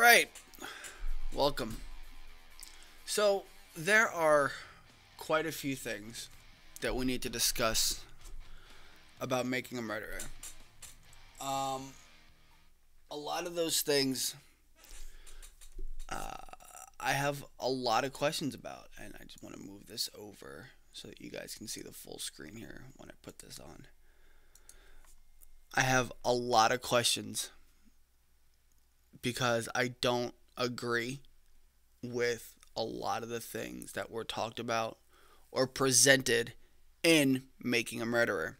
right, welcome. So there are quite a few things that we need to discuss about making a murderer. A lot of those things I have a lot of questions about, and I just want to move this over so that you guys can see the full screen here when I put this on. I have a lot of questions because I don't agree with a lot of the things that were talked about or presented in Making a Murderer.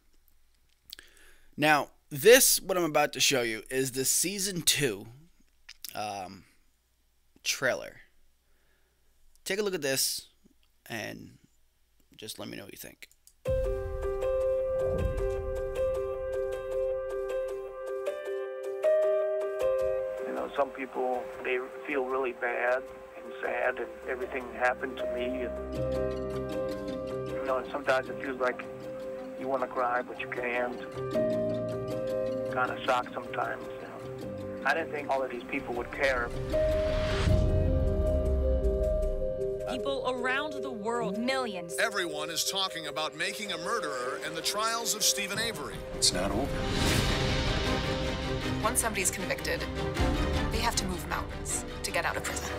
Now, what I'm about to show you is the Season 2 trailer. Take a look at this and just let me know what you think. You know, some people, they feel really bad and sad and everything happened to me. And, you know, and sometimes it feels like you want to cry, but you can't. Kind of shocked sometimes. You know. I didn't think all of these people would care. People around the world, millions. Everyone is talking about Making a Murderer and the trials of Stephen Avery. It's not over. Once somebody's convicted, they have to move mountains to get out of prison.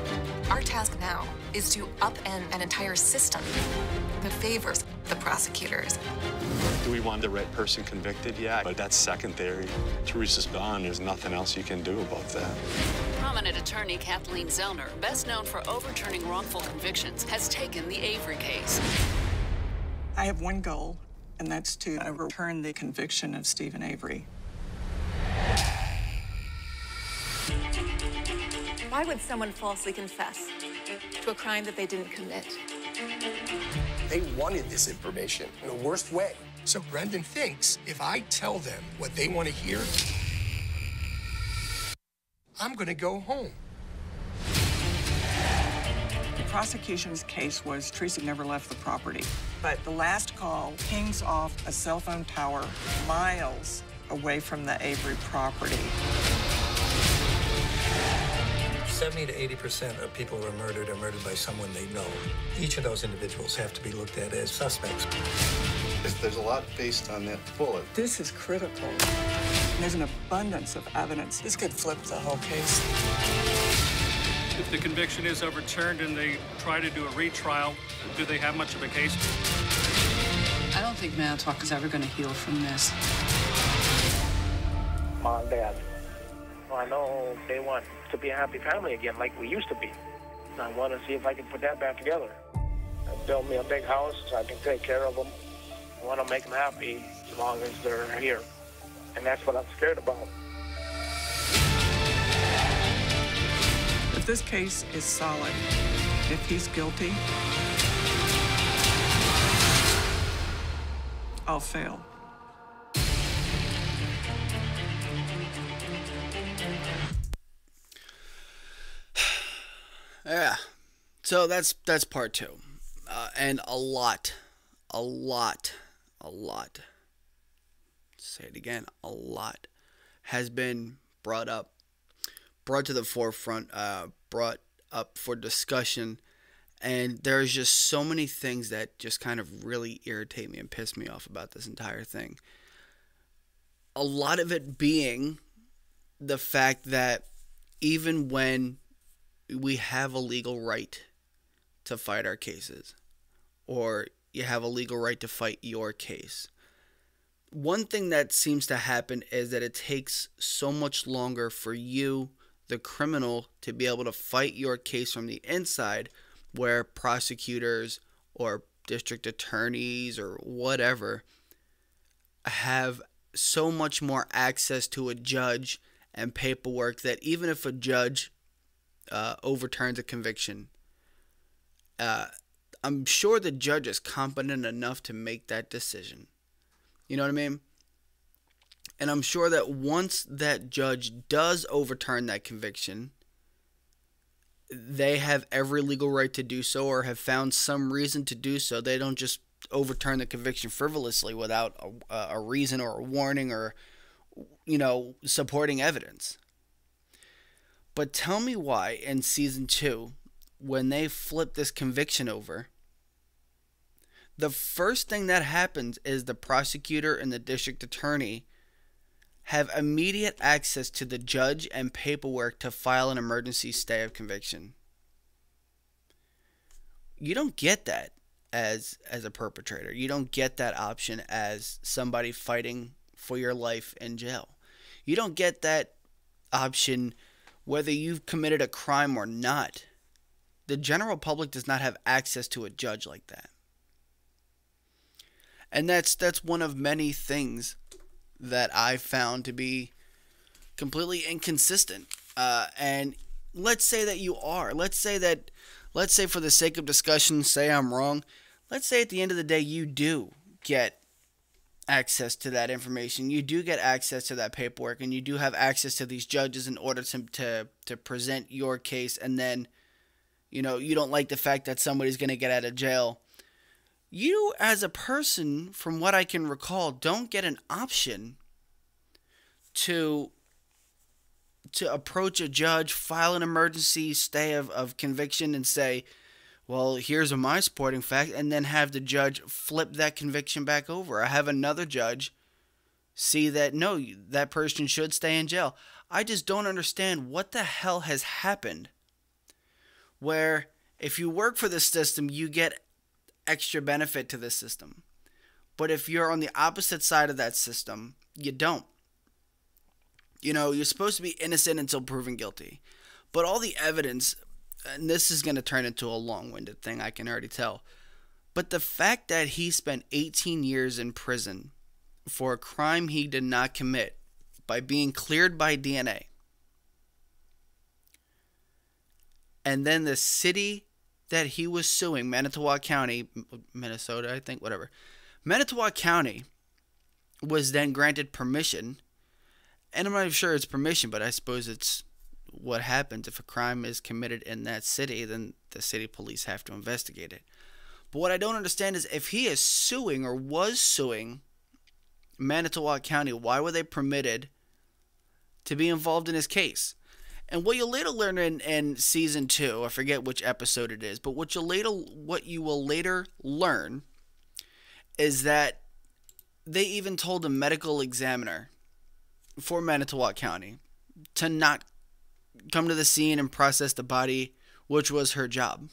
Our task now is to upend an entire system that favors the prosecutors. Do we want the right person convicted? Yeah, but that's secondary. Teresa's gone. There's nothing else you can do about that. Prominent attorney Kathleen Zellner, best known for overturning wrongful convictions, has taken the Avery case. I have one goal, and that's to overturn the conviction of Stephen Avery. Why would someone falsely confess to a crime that they didn't commit? They wanted this information in the worst way. So Brendan thinks if I tell them what they want to hear, I'm going to go home. The prosecution's case was Teresa never left the property, but the last call pings off a cell phone tower miles away from the Avery property. 70 to 80% of people who are murdered by someone they know. Each of those individuals have to be looked at as suspects. There's a lot based on that bullet. This is critical. There's an abundance of evidence. This could flip the whole case. If the conviction is overturned and they try to do a retrial, do they have much of a case? I don't think Manitowoc is ever going to heal from this. Mom and Dad, I know they want to be a happy family again like we used to be. And I want to see if I can put that back together. Build me a big house so I can take care of them. I want to make them happy as long as they're here. And that's what I'm scared about. If this case is solid, if he's guilty, I'll fail. Yeah, so that's part two, and a lot, say it again, a lot has been brought to the forefront, brought up for discussion, and there's just so many things that just kind of really irritate me and piss me off about this entire thing. A lot of it being the fact that even when we have a legal right to fight our cases, or you have a legal right to fight your case, one thing that seems to happen is that it takes so much longer for you, the criminal, to be able to fight your case from the inside, where prosecutors or district attorneys or whatever have so much more access to a judge and paperwork that even if a judge overturns a conviction, I'm sure the judge is competent enough to make that decision. You know what I mean? And I'm sure that once that judge does overturn that conviction, they have every legal right to do so, or have found some reason to do so. They don't just overturn the conviction frivolously without a reason or a warning or, supporting evidence. But tell me why in season 2, when they flip this conviction over, the first thing that happens is the prosecutor and the district attorney have immediate access to the judge and paperwork to file an emergency stay of conviction. You don't get that as a perpetrator. You don't get that option as somebody fighting for your life in jail. You don't get that option whether you've committed a crime or not. The general public does not have access to a judge like that. And that's one of many things that I found to be completely inconsistent. And let's say that you are. Let's say for the sake of discussion, say I'm wrong. Let's say at the end of the day you do get access to that information. You do get access to that paperwork, and you do have access to these judges in order to present your case, and then, you don't like the fact that somebody's going to get out of jail. You, as a person, from what I can recall, don't get an option to approach a judge, file an emergency stay of conviction, and say, well, here's my supporting fact, and then have the judge flip that conviction back over. I have another judge see that, no, that person should stay in jail. I just don't understand what the hell has happened where if you work for the system, you get extra benefit to the system. But if you're on the opposite side of that system, you don't. You're supposed to be innocent until proven guilty. But all the evidence, and this is going to turn into a long-winded thing, I can already tell. But the fact that he spent 18 years in prison for a crime he did not commit by being cleared by DNA. And then the city that he was suing, Manitowoc County, Minnesota, I think, whatever. Manitowoc County was then granted permission. And I'm not even sure it's permission, but I suppose it's what happens if a crime is committed in that city, then the city police have to investigate it. But what I don't understand is if he is suing or was suing Manitowoc County, why were they permitted to be involved in his case? And what you'll later learn in season 2, I forget which episode it is, but what you will later learn is that they even told a medical examiner for Manitowoc County to not come to the scene and process the body, which was her job.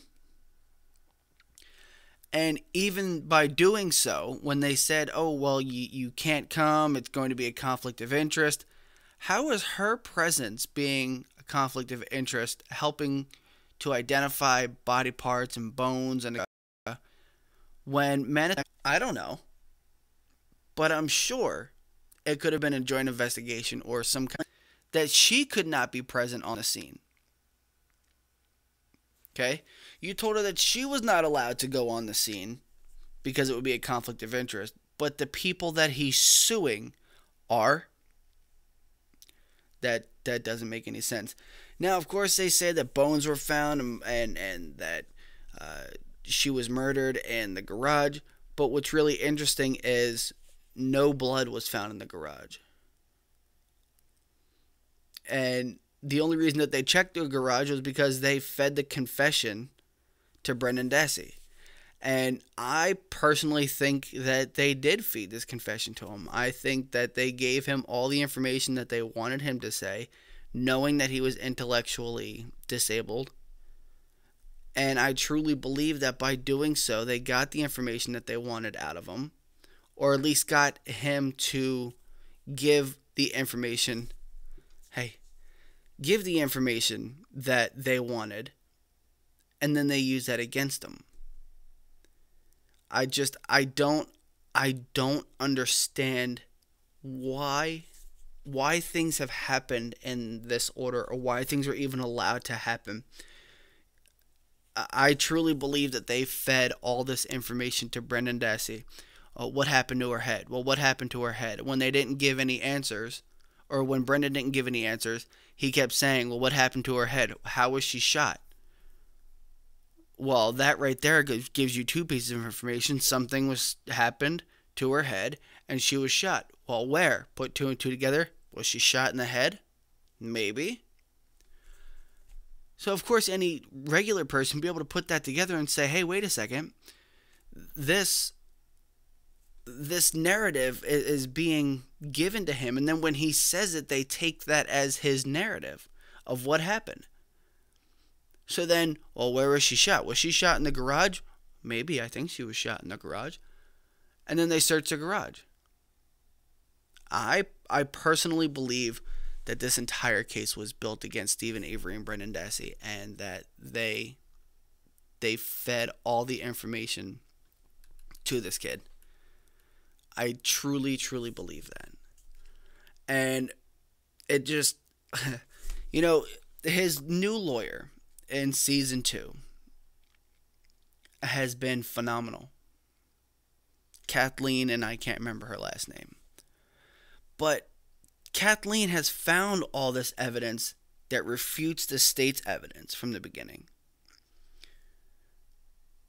And even by doing so, when they said, oh, well, you can't come, it's going to be a conflict of interest, how is her presence being a conflict of interest helping to identify body parts and bones and when Manitowoc, I don't know, but I'm sure it could have been a joint investigation or some kind that she could not be present on the scene. Okay? You told her that she was not allowed to go on the scene because it would be a conflict of interest, but the people that he's suing are. That doesn't make any sense. Now, of course, they say that bones were found and that she was murdered in the garage, but what's really interesting is no blood was found in the garage. And the only reason that they checked the garage was because they fed the confession to Brendan Dassey. And I personally think that they did feed this confession to him. I think that they gave him all the information that they wanted him to say, knowing that he was intellectually disabled. And I truly believe that by doing so, they got the information that they wanted out of him, or at least got him to give the information. Give the information that they wanted, and then they use that against him. I don't understand why things have happened in this order, or why things were even allowed to happen. I truly believe that they fed all this information to Brendan Dassey. What happened to her head? Well, what happened to her head? When they didn't give any answers, or when Brendan didn't give any answers, he kept saying, well, what happened to her head? How was she shot? Well, that right there gives you two pieces of information. Something happened to her head, and she was shot. Well, where? Put two and two together. Was she shot in the head? Maybe. So, of course, any regular person would be able to put that together and say, hey, wait a second. This narrative is being given to him. And then when he says it, they take that as his narrative of what happened. So then, well, where was she shot? Was she shot in the garage? Maybe. I think she was shot in the garage. And then they search the garage. I personally believe that this entire case was built against Stephen Avery and Brendan Dassey, and that they fed all the information to this kid. I truly, truly believe that. And it just, his new lawyer in season 2 has been phenomenal. Kathleen, and I can't remember her last name. But Kathleen has found all this evidence that refutes the state's evidence from the beginning.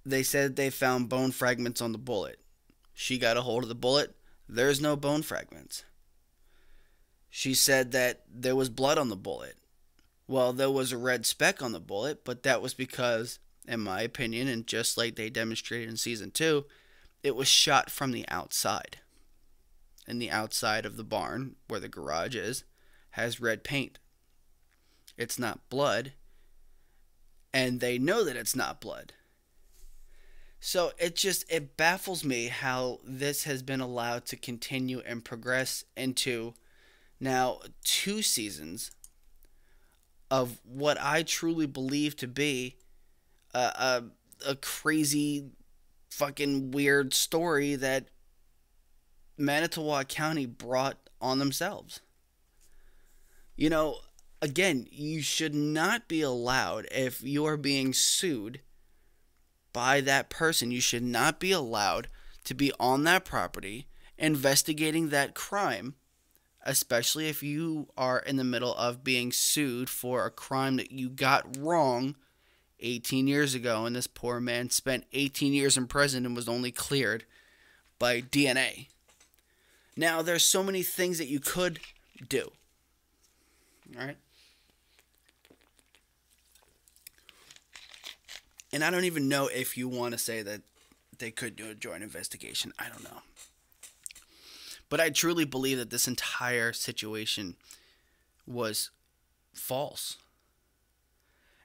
They said they found bone fragments on the bullet. She got a hold of the bullet. There's no bone fragments. She said that there was blood on the bullet. Well, there was a red speck on the bullet, but that was because, in my opinion, and just like they demonstrated in season 2, it was shot from the outside. And the outside of the barn, where the garage is, has red paint. It's not blood. And they know that it's not blood. So it baffles me how this has been allowed to continue and progress into now 2 seasons of what I truly believe to be a crazy fucking weird story that Manitowoc County brought on themselves. Again, you should not be allowed, if you are being sued by that person, you should not be allowed to be on that property investigating that crime, especially if you are in the middle of being sued for a crime that you got wrong 18 years ago, and this poor man spent 18 years in prison and was only cleared by DNA. Now, there's so many things that you could do. All right? And I don't even know if you want to say that they could do a joint investigation. I don't know. But I truly believe that this entire situation was false.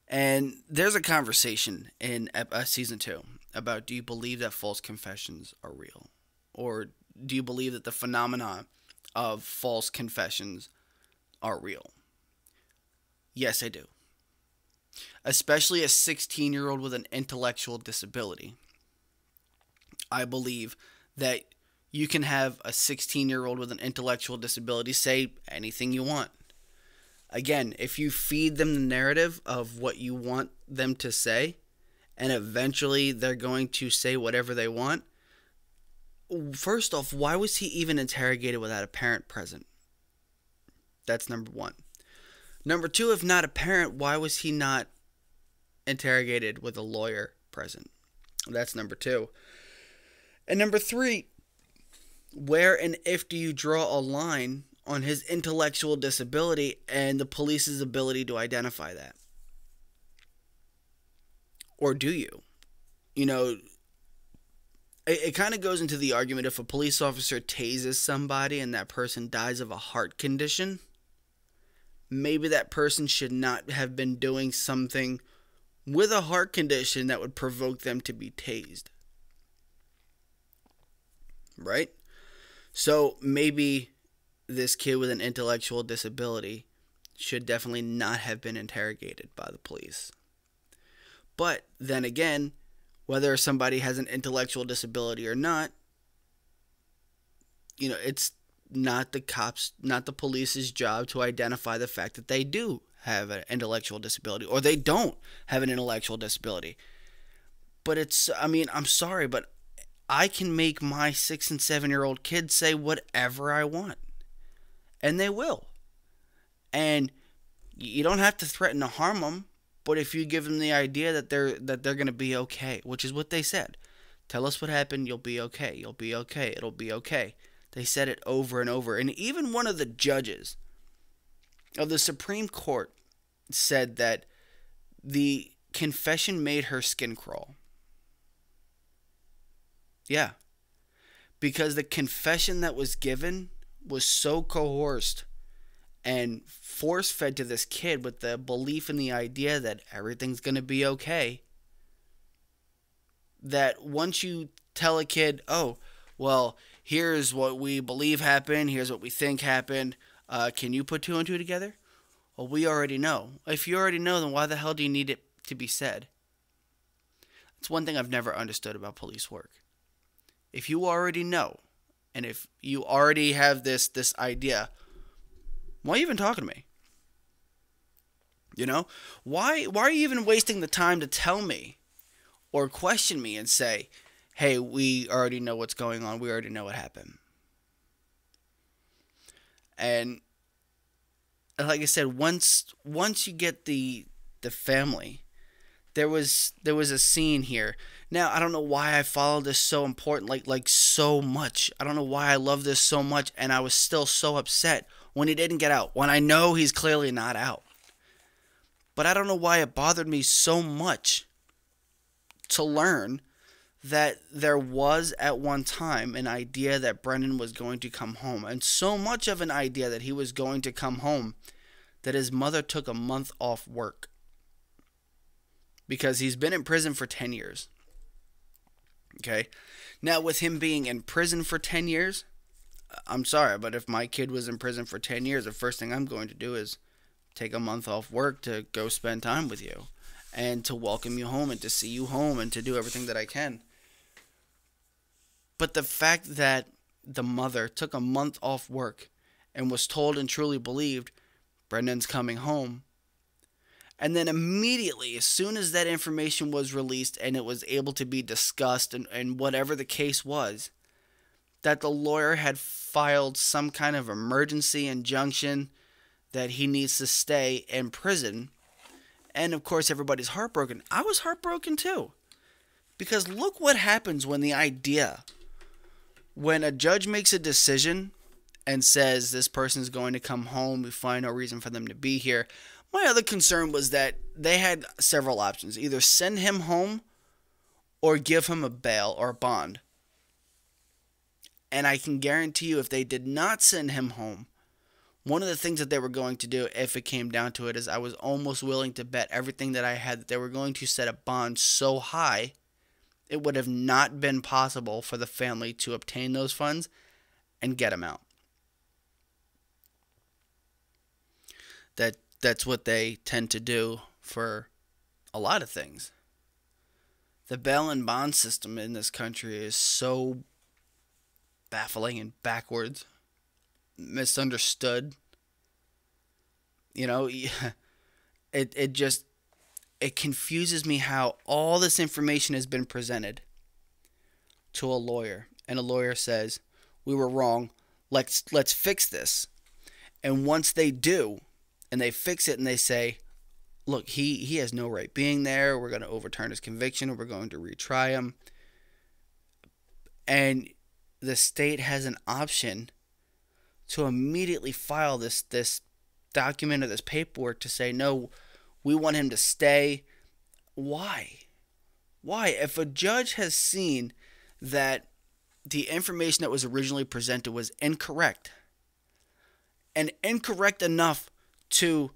And there's a conversation in season 2 about, do you believe that false confessions are real? Or do you believe that the phenomenon of false confessions are real? Yes, I do. Especially a 16-year-old with an intellectual disability. I believe that you can have a 16-year-old with an intellectual disability say anything you want. Again, if you feed them the narrative of what you want them to say, and eventually they're going to say whatever they want, first off, why was he even interrogated without a parent present? That's number 1. Number 2, if not a parent, why was he not interrogated with a lawyer present? That's number 2. And number 3, where and if do you draw a line on his intellectual disability and the police's ability to identify that? Or do you? It kind of goes into the argument, if a police officer tases somebody and that person dies of a heart condition, maybe that person should not have been doing something with a heart condition that would provoke them to be tased. Right? So maybe this kid with an intellectual disability should definitely not have been interrogated by the police. But then again, whether somebody has an intellectual disability or not, it's not the cops, not the police's job to identify the fact that they do have an intellectual disability or they don't have an intellectual disability. But I'm sorry, but I can make my 6 and 7-year-old kids say whatever I want. And they will. And you don't have to threaten to harm them, but if you give them the idea that they're going to be okay, which is what they said. Tell us what happened, you'll be okay. You'll be okay. It'll be okay. They said it over and over. And even one of the judges of the Supreme Court said that The confession made her skin crawl. Yeah. Because the confession that was given was so coerced and force-fed to this kid with the belief in the idea that everything's going to be okay, that once you tell a kid, oh, well, here's what we believe happened, here's what we think happened, can you put two and two together? Well, we already know. If you already know, then why the hell do you need it to be said? That's one thing I've never understood about police work. If you already know, and if you already have this idea, why are you even talking to me? You know? Why are you even wasting the time to tell me or question me and say, hey, we already know what's going on. We already know what happened. And like I said, once you get the family, there was a scene here. Now, I don't know why I follow this so important, like so much. I don't know why I love this so much, and I was still so upset when he didn't get out, when I know he's clearly not out. But I don't know why it bothered me so much to learn that there was at one time an idea that Brendan was going to come home, and so much of an idea that he was going to come home that his mother took a month off work because he's been in prison for 10 years. Okay? Now, with him being in prison for 10 years, I'm sorry, but if my kid was in prison for 10 years, the first thing I'm going to do is take a month off work to go spend time with you and to welcome you home and to see you home and to do everything that I can. But the fact that the mother took a month off work and was told and truly believed Brendan's coming home, and then immediately, as soon as that information was released and it was able to be discussed and whatever the case was, that the lawyer had filed some kind of emergency injunction that he needs to stay in prison. And of course, everybody's heartbroken. I was heartbroken too. Because look what happens when a judge makes a decision and says this person's going to come home, we find no reason for them to be here. My other concern was that they had several options. Either send him home or give him a bail or a bond. And I can guarantee you if they did not send him home, one of the things that they were going to do, if it came down to it, is I was almost willing to bet everything that I had that they were going to set a bond so high it would have not been possible for the family to obtain those funds and get him out. That's what they tend to do for a lot of things. The bail and bond system in this country is so baffling and backwards, misunderstood. You know, it confuses me how all this information has been presented to a lawyer, and a lawyer says, we were wrong, let's fix this. And once they do, and they fix it and they say, look, he has no right being there, we're going to overturn his conviction, we're going to retry him. And the state has an option to immediately file this document or this paperwork to say, no, we want him to stay. Why? If a judge has seen that the information that was originally presented was incorrect, and incorrect enough to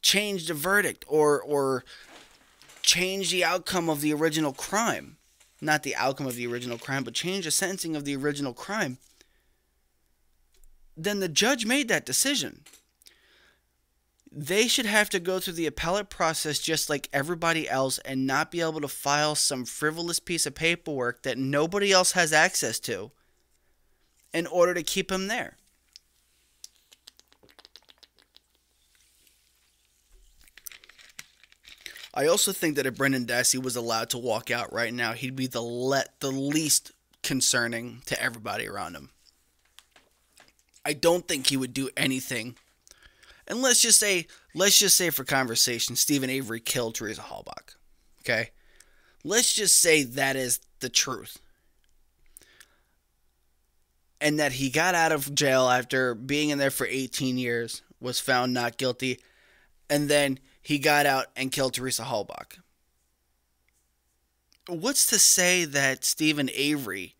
change the verdict or change the outcome of the original crime, not the outcome of the original crime, but change the sentencing of the original crime, then the judge made that decision. They should have to go through the appellate process just like everybody else and not be able to file some frivolous piece of paperwork that nobody else has access to in order to keep him there. I also think that if Brendan Dassey was allowed to walk out right now, he'd be the least concerning to everybody around him. I don't think he would do anything. And let's just say for conversation, Stephen Avery killed Teresa Halbach. Okay? Let's just say that is the truth. And that he got out of jail after being in there for 18 years, was found not guilty, and then he got out and killed Teresa Halbach. What's to say that Stephen Avery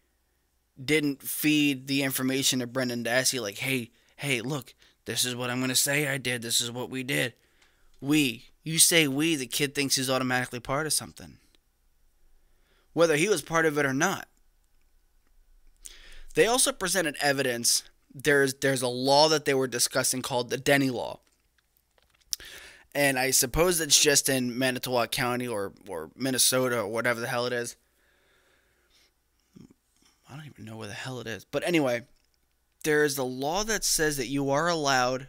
didn't feed the information to Brendan Dassey like, hey, look, this is what I'm going to say I did. This is what we did. You say we, the kid thinks he's automatically part of something. Whether he was part of it or not. They also presented evidence. There's a law that they were discussing called the Denny Law. And I suppose it's just in Manitowoc County or Minnesota or whatever the hell it is. I don't even know where the hell it is. But anyway, there is a law that says that you are allowed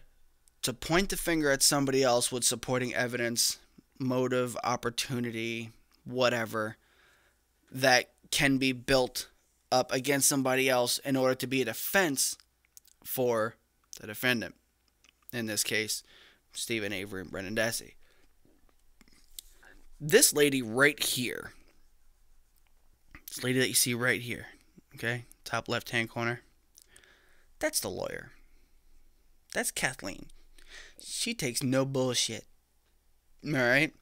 to point the finger at somebody else with supporting evidence, motive, opportunity, whatever, that can be built up against somebody else in order to be a defense for the defendant. In this case, Stephen Avery and Brendan Dassey. This lady right here, this lady that you see right here, okay, top left-hand corner, that's the lawyer. That's Kathleen. She takes no bullshit. Alright?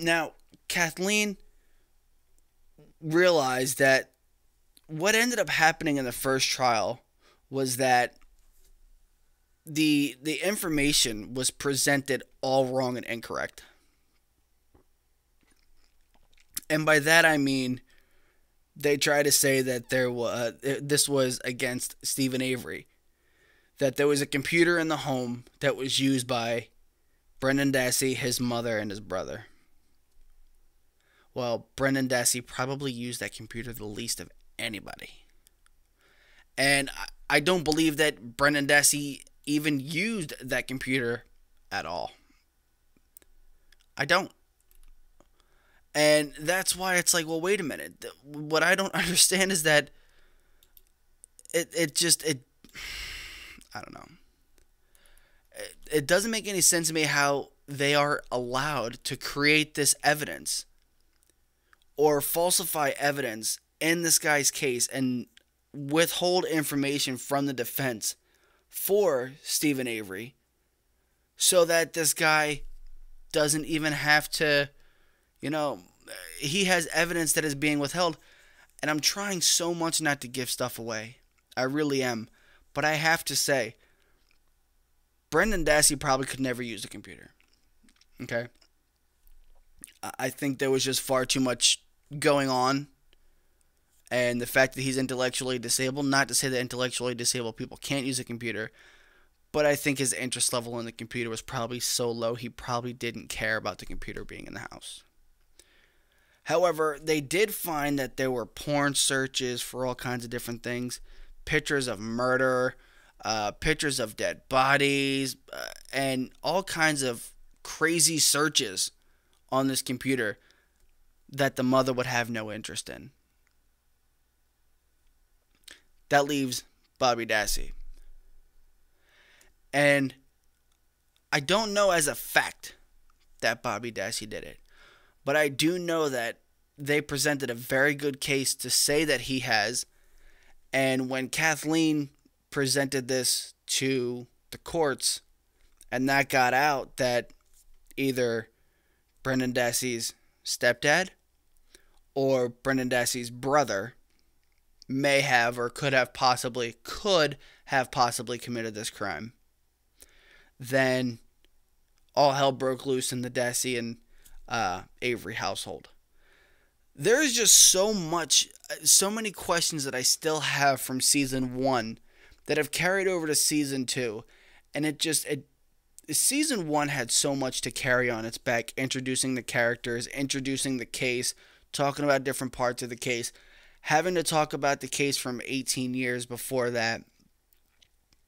Now, Kathleen realized that what ended up happening in the first trial was that the information was presented all wrong and incorrect. And by that I mean they try to say that this was against Stephen Avery. That there was a computer in the home that was used by Brendan Dassey, his mother, and his brother. Well, Brendan Dassey probably used that computer the least of anybody. And I don't believe that Brendan Dassey even used that computer at all. I don't. And that's why it's like, well, wait a minute. What I don't understand is that it I don't know. It doesn't make any sense to me how they are allowed to create this evidence or falsify evidence in this guy's case and withhold information from the defense for Stephen Avery so that this guy doesn't even have to, he has evidence that is being withheld. And I'm trying so much not to give stuff away. I really am. But I have to say, Brendan Dassey probably could never use a computer. Okay? I think there was just far too much going on. And the fact that he's intellectually disabled, not to say that intellectually disabled people can't use a computer, but I think his interest level in the computer was probably so low he probably didn't care about the computer being in the house. However, they did find that there were porn searches for all kinds of different things. Pictures of murder, pictures of dead bodies, and all kinds of crazy searches on this computer that the mother would have no interest in. That leaves Bobby Dassey. And I don't know as a fact that Bobby Dassey did it, but I do know that they presented a very good case to say that he has. And when Kathleen presented this to the courts, and that got out that either Brendan Dassey's stepdad or Brendan Dassey's brother may have or could have possibly committed this crime, then all hell broke loose in the Dassey and Avery household. There is just so many questions that I still have from season 1 that have carried over to season 2, and season 1 had so much to carry on its back, introducing the characters, introducing the case, talking about different parts of the case, having to talk about the case from 18 years before that.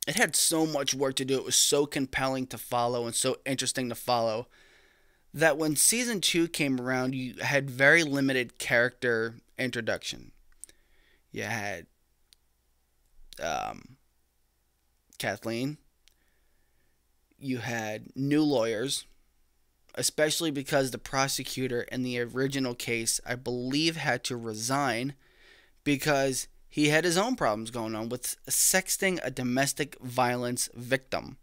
It had so much work to do. It was so compelling to follow and so interesting to follow that when season 2 came around, you had very limited character introduction. You had Kathleen. You had new lawyers, especially because the prosecutor in the original case, I believe, had to resign because he had his own problems going on with sexting a domestic violence victim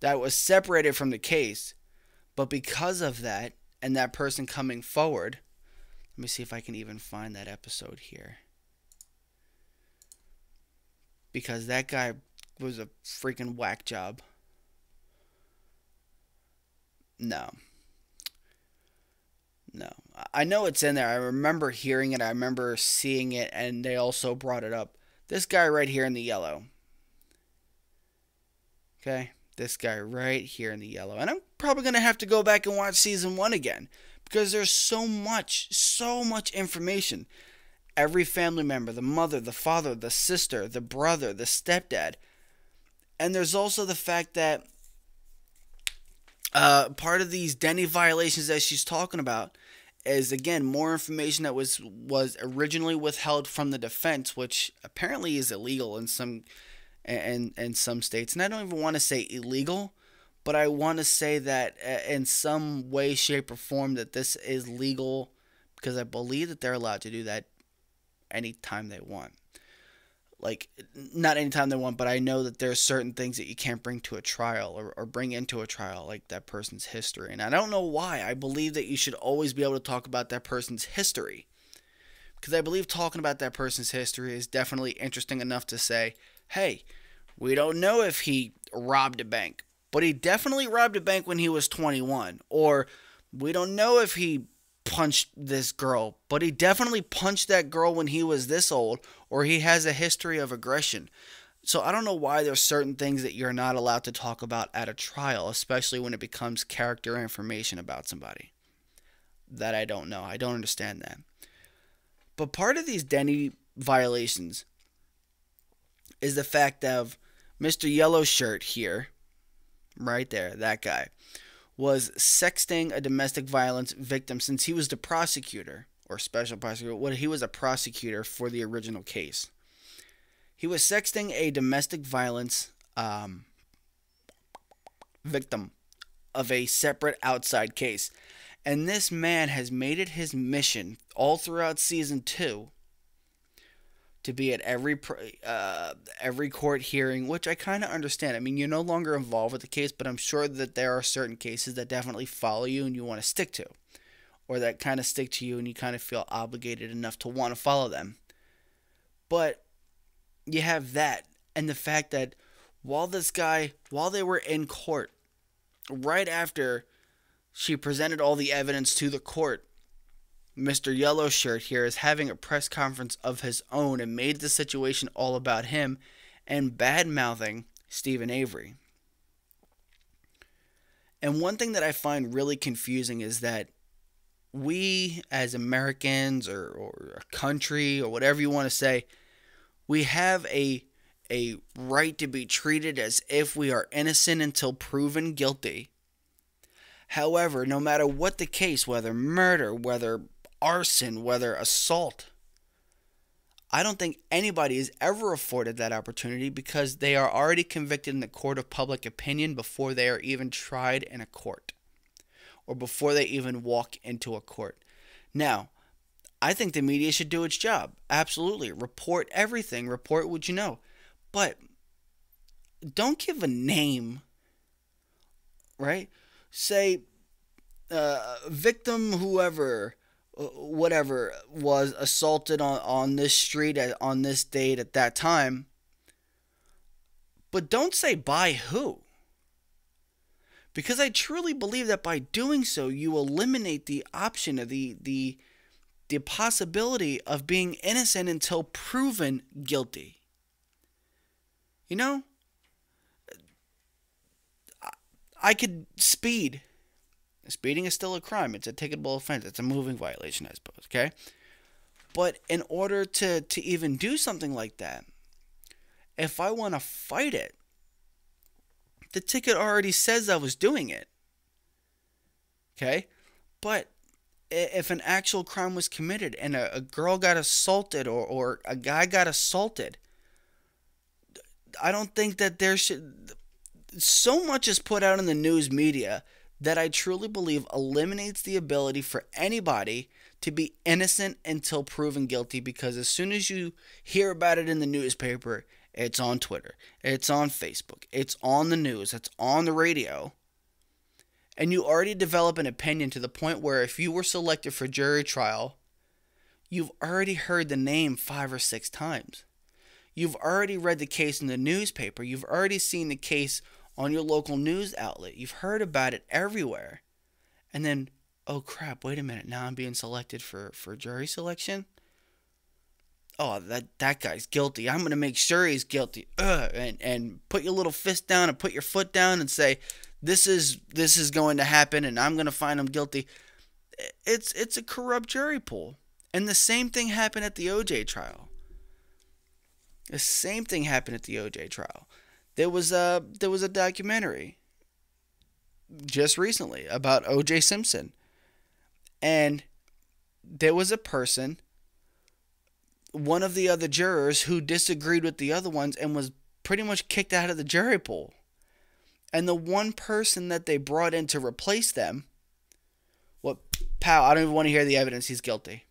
that was separated from the case But because of that, and that person coming forward, let me see if I can even find that episode here. Because that guy was a freaking whack job. No. I know it's in there. I remember hearing it. I remember seeing it, and they also brought it up. This guy right here in the yellow. Okay? This guy right here in the yellow. And I'm probably going to have to go back and watch season 1 again. Because there's so much information. Every family member, the mother, the father, the sister, the brother, the stepdad. And there's also the fact that part of these Denny violations that she's talking about is, again, more information that was originally withheld from the defense, which apparently is illegal in some states. And I don't even want to say illegal, but I want to say that in some way, shape, or form that this is legal, because I believe that they're allowed to do that anytime they want. Like, not anytime they want, but I know that there are certain things that you can't bring to a trial or bring into a trial, like that person's history. And I don't know why. I believe that you should always be able to talk about that person's history. Because I believe talking about that person's history is definitely interesting enough to say, hey, we don't know if he robbed a bank, but he definitely robbed a bank when he was 21. Or we don't know if he punched this girl, but he definitely punched that girl when he was this old, or he has a history of aggression. So I don't know why there's certain things that you're not allowed to talk about at a trial, especially when it becomes character information about somebody. That I don't know. I don't understand that. But part of these Denny violations is the fact of Mr. Yellowshirt here, right there, that guy, was sexting a domestic violence victim since he was the prosecutor, or special prosecutor. He was a prosecutor for the original case. He was sexting a domestic violence victim of a separate outside case. And this man has made it his mission all throughout season 2 to be at every court hearing, which I kind of understand. I mean, you're no longer involved with the case, but I'm sure that there are certain cases that definitely follow you and you want to stick to, or that kind of stick to you and you kind of feel obligated enough to want to follow them. But you have that, and the fact that while they were in court, right after she presented all the evidence to the court, Mr. Yellowshirt here is having a press conference of his own and made the situation all about him and bad-mouthing Stephen Avery. And one thing that I find really confusing is that we as Americans or a country or whatever you want to say, we have a right to be treated as if we are innocent until proven guilty. However, no matter what the case, whether murder, whether arson, whether assault, I don't think anybody is ever afforded that opportunity because they are already convicted in the court of public opinion before they are even tried in a court or before they even walk into a court. Now, I think the media should do its job. Absolutely. Report everything. Report what you know. But don't give a name, right? Say, victim whoever, whatever, was assaulted on this street on this date at that time. But don't say by who. Because I truly believe that by doing so, you eliminate the option of the possibility of being innocent until proven guilty. You know? I could speed. Speeding is still a crime. It's a ticketable offense. It's a moving violation, I suppose, okay? But in order to even do something like that, if I want to fight it, the ticket already says I was doing it. Okay? But if an actual crime was committed and a girl got assaulted or a guy got assaulted, I don't think that there should... So much is put out in the news media that I truly believe eliminates the ability for anybody to be innocent until proven guilty, because as soon as you hear about it in the newspaper, it's on Twitter, it's on Facebook, it's on the news, it's on the radio, and you already develop an opinion to the point where if you were selected for jury trial, you've already heard the name 5 or 6 times. You've already read the case in the newspaper. You've already seen the case on your local news outlet. You've heard about it everywhere. And then, oh crap, wait a minute. Now I'm being selected for jury selection? Oh, that guy's guilty. I'm going to make sure he's guilty. And put your little fist down and put your foot down and say, this is going to happen and I'm going to find him guilty. It's a corrupt jury pool. And the same thing happened at the OJ trial. The same thing happened at the OJ trial. There was a documentary just recently about OJ Simpson. And there was a person, one of the other jurors, who disagreed with the other ones and was pretty much kicked out of the jury pool. And the one person that they brought in to replace them, I don't even want to hear the evidence, he's guilty.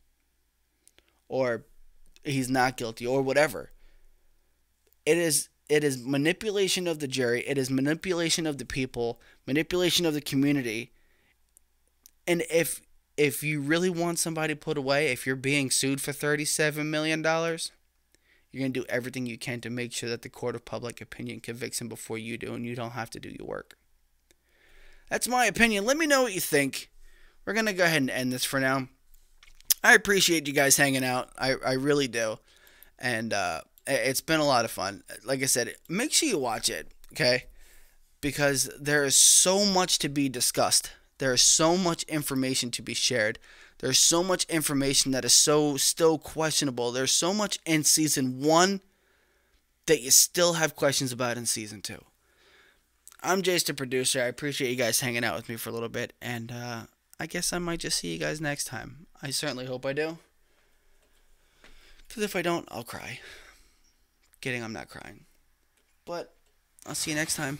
Or he's not guilty, or whatever. It is manipulation of the jury. It is manipulation of the people, manipulation of the community. And if you really want somebody put away, if you're being sued for $37 million, you're going to do everything you can to make sure that the court of public opinion convicts him before you do, and you don't have to do your work. That's my opinion. Let me know what you think. We're going to go ahead and end this for now. I appreciate you guys hanging out. I really do. And it's been a lot of fun. Like I said, make sure you watch it, okay? Because there is so much to be discussed. There is so much information to be shared. There's so much information that is still questionable. There's so much in Season 1 that you still have questions about in Season 2. I'm Jace, the producer. I appreciate you guys hanging out with me for a little bit. And I guess I might just see you guys next time. I certainly hope I do. Because if I don't, I'll cry. Kidding, I'm not crying. But I'll see you next time.